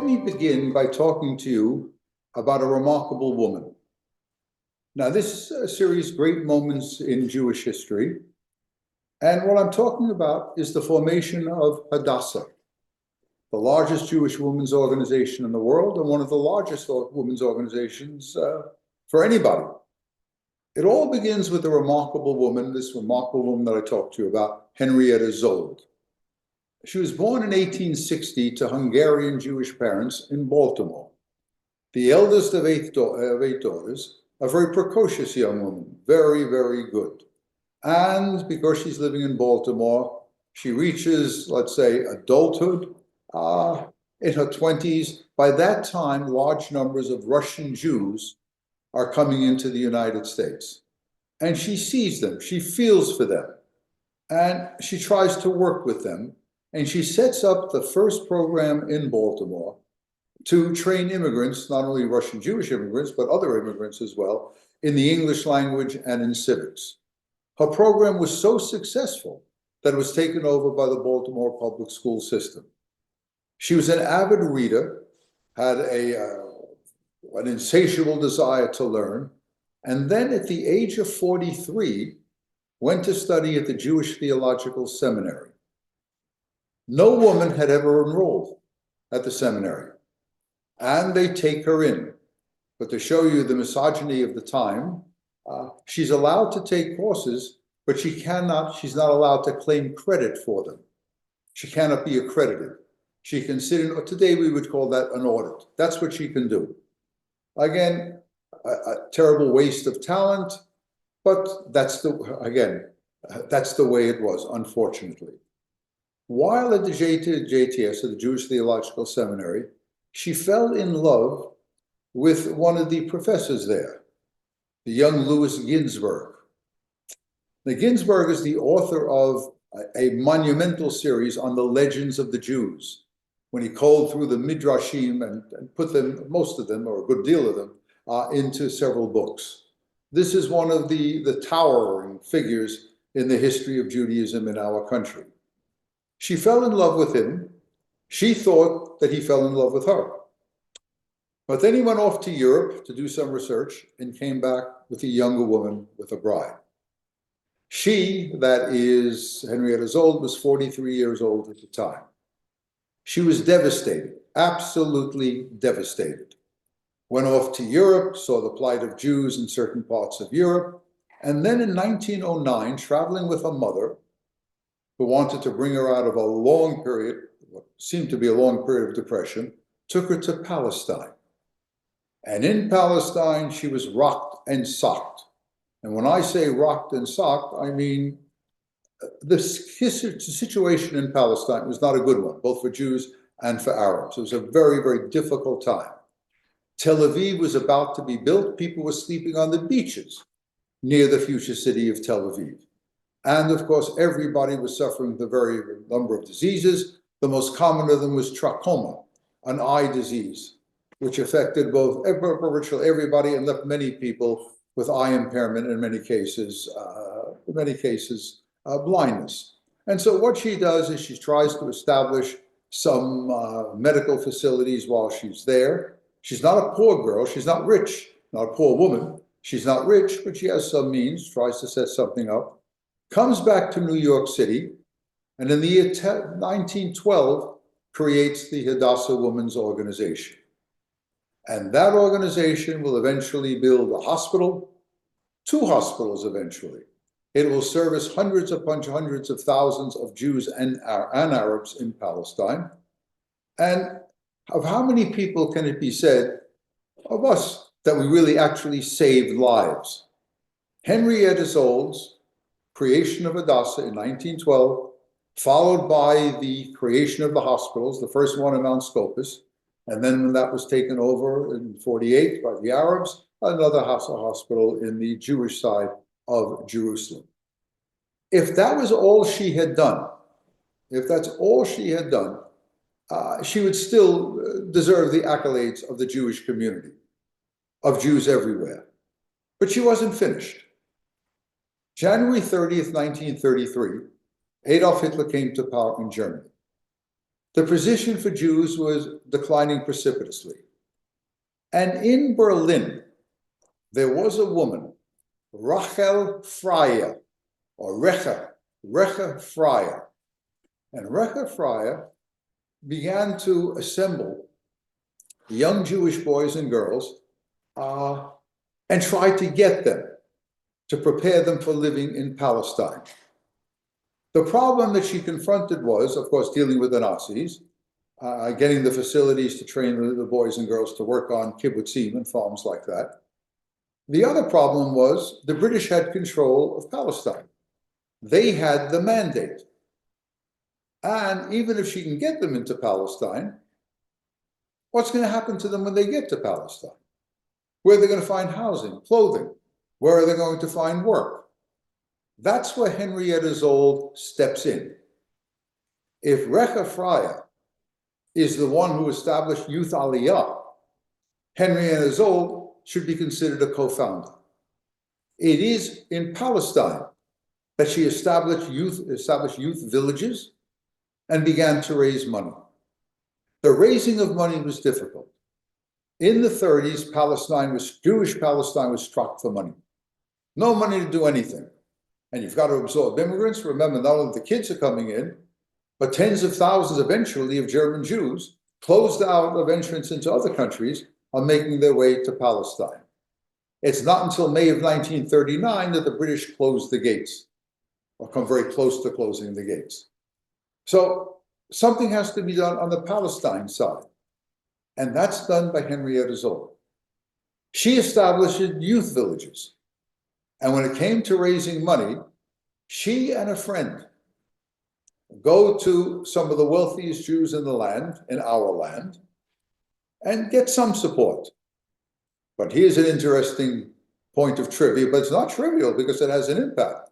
Let me begin by talking to you about a remarkable woman. Now, this series, Great Moments in Jewish History, and what I'm talking about is the formation of Hadassah, the largest Jewish women's organization in the world and one of the largest women's organizations for anybody. It all begins with a remarkable woman, this remarkable woman that I talked to you about, Henrietta Szold. She was born in 1860 to Hungarian Jewish parents in Baltimore. The eldest of eight daughters, a very precocious young woman, very, very good. And because she's living in Baltimore, she reaches, let's say, adulthood in her 20s. By that time, large numbers of Russian Jews are coming into the United States. And she sees them, she feels for them, and she tries to work with them. And she sets up the first program in Baltimore to train immigrants, not only Russian Jewish immigrants, but other immigrants as well, in the English language and in civics. Her program was so successful that it was taken over by the Baltimore public school system. She was an avid reader, had an insatiable desire to learn, and then at the age of 43, went to study at the Jewish Theological Seminary. No woman had ever enrolled at the seminary, and they take her in. But to show you the misogyny of the time, she's allowed to take courses, but she's not allowed to claim credit for them. She cannot be accredited. She can sit in, today we would call that an audit. That's what she can do. Again, a terrible waste of talent, but that's the way it was, unfortunately. While at the JTS, the Jewish Theological Seminary, she fell in love with one of the professors there, the young Louis Ginsberg. Now, Ginsberg is the author of a monumental series on the legends of the Jews, when he culled through the Midrashim and put them, most of them, or a good deal of them, into several books. This is one of the towering figures in the history of Judaism in our country. She fell in love with him. She thought that he fell in love with her. But then he went off to Europe to do some research and came back with a younger woman, with a bride. She, that is Henrietta Szold, was 43 years old at the time. She was devastated, absolutely devastated. Went off to Europe, saw the plight of Jews in certain parts of Europe, and then in 1909, traveling with her mother, who wanted to bring her out of a long period, what seemed to be a long period of depression, took her to Palestine. And in Palestine, she was rocked and socked. And when I say rocked and socked, I mean the situation in Palestine was not a good one, both for Jews and for Arabs. It was a very, very difficult time. Tel Aviv was about to be built. People were sleeping on the beaches near the future city of Tel Aviv. And of course, everybody was suffering the very number of diseases. The most common of them was trachoma, an eye disease, which affected virtually everybody and left many people with eye impairment, in many cases, blindness. And so what she does is she tries to establish some medical facilities while she's there. She's not a poor girl. She's not rich, not a poor woman. She's not rich, but she has some means, tries to set something up. Comes back to New York City, and in the year 1912, creates the Hadassah Women's Organization. And that organization will eventually build a hospital, 2 hospitals eventually. It will service hundreds upon hundreds of thousands of Jews and Arabs in Palestine. And of how many people can it be said of us that we really actually saved lives? Henrietta Szold's creation of Hadassah in 1912, followed by the creation of the hospitals, the first one in Mount Scopus, and then when that was taken over in 48 by the Arabs, another hospital in the Jewish side of Jerusalem. If that was all she had done, if that's all she had done, she would still deserve the accolades of the Jewish community, of Jews everywhere. But she wasn't finished. January 30th, 1933, Adolf Hitler came to power in Germany. the position for Jews was declining precipitously. And in Berlin, there was a woman, Rachel Freyer, or Recha Freyer. And Recha Freyer began to assemble young Jewish boys and girls and try to get them to prepare them for living in Palestine. The problem that she confronted was, of course, dealing with the Nazis, getting the facilities to train the boys and girls to work on kibbutzim and farms like that. The other problem was the British had control of Palestine. They had the mandate. And even if she can get them into Palestine, what's going to happen to them when they get to Palestine? Where are they going to find housing, clothing? Where are they going to find work? That's where Henrietta Szold steps in. If Recha Freyer is the one who established Youth Aliyah, Henrietta Szold should be considered a co-founder. It is in Palestine that she established youth villages and began to raise money. The raising of money was difficult. In the 30s, Jewish Palestine was struck for money. No money to do anything. And you've got to absorb immigrants. Remember, not only the kids are coming in, but tens of thousands eventually of German Jews, closed out of entrance into other countries, are making their way to Palestine. It's not until May of 1939 that the British closed the gates, or come very close to closing the gates. So something has to be done on the Palestine side, and that's done by Henrietta Szold. She established youth villages, and when it came to raising money, she and a friend go to some of the wealthiest Jews in the land, in our land, and get some support. But here's an interesting point of trivia, but it's not trivial because it has an impact.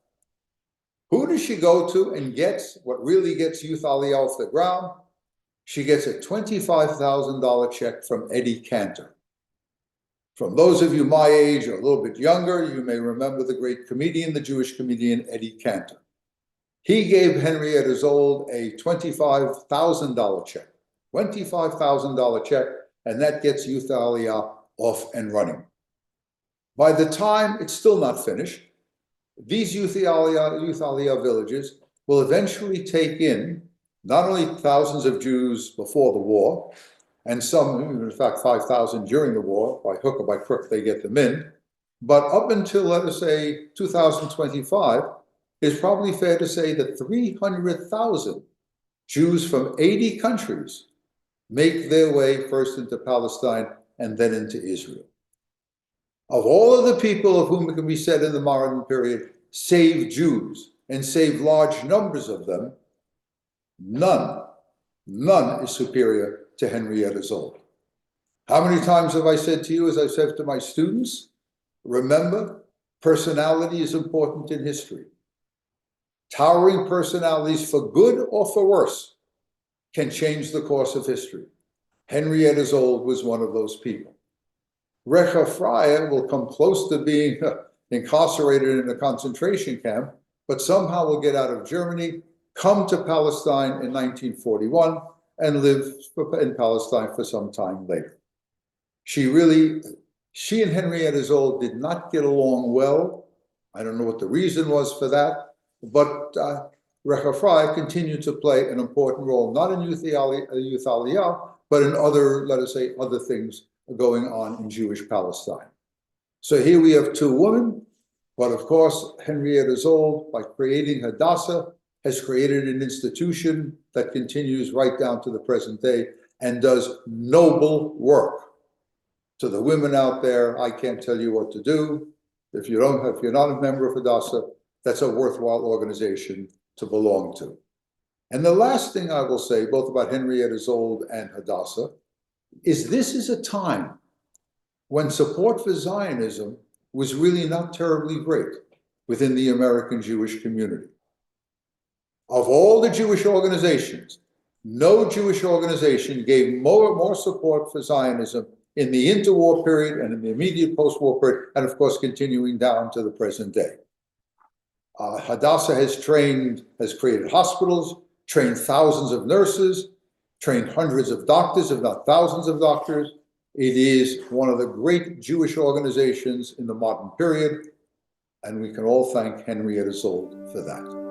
Who does she go to and gets what really gets Youth Aliyah off the ground? She gets a $25,000 check from Eddie Cantor. From those of you my age or a little bit younger, you may remember the great comedian, the Jewish comedian Eddie Cantor. He gave Henrietta Szold a $25,000 check, $25,000 check, and that gets Youth Aliyah off and running. By the time it's still not finished, these Youth Aliyah villages will eventually take in not only thousands of Jews before the war, and some, in fact, 5,000 during the war, by hook or by crook, they get them in, but up until, let us say, 2025, it's probably fair to say that 300,000 Jews from 80 countries make their way first into Palestine and then into Israel. Of all of the people of whom it can be said in the modern period, save Jews and save large numbers of them, none is superior to Henrietta Szold. How many times have I said to you, as I said to my students, remember, personality is important in history. Towering personalities, for good or for worse, can change the course of history. Henrietta Szold was one of those people. Recha Freyer will come close to being incarcerated in a concentration camp, but somehow will get out of Germany, come to Palestine in 1941, and live in Palestine for some time later. She and Henrietta Szold did not get along well. I don't know what the reason was for that, but Recha Freyer continued to play an important role, not in Youth Aliyah, but in other, let us say, other things going on in Jewish Palestine. So here we have two women, but of course, Henrietta Szold, by creating Hadassah, has created an institution that continues right down to the present day and does noble work. To the women out there, I can't tell you what to do. If you're not a member of Hadassah, that's a worthwhile organization to belong to. And the last thing I will say, both about Henrietta Szold and Hadassah, is this is a time when support for Zionism was really not terribly great within the American Jewish community. Of all the Jewish organizations, no Jewish organization gave more support for Zionism in the interwar period and in the immediate post-war period, and of course continuing down to the present day. Hadassah has created hospitals, trained thousands of nurses, trained hundreds of doctors, if not thousands of doctors. It is one of the great Jewish organizations in the modern period, and we can all thank Henrietta Szold for that.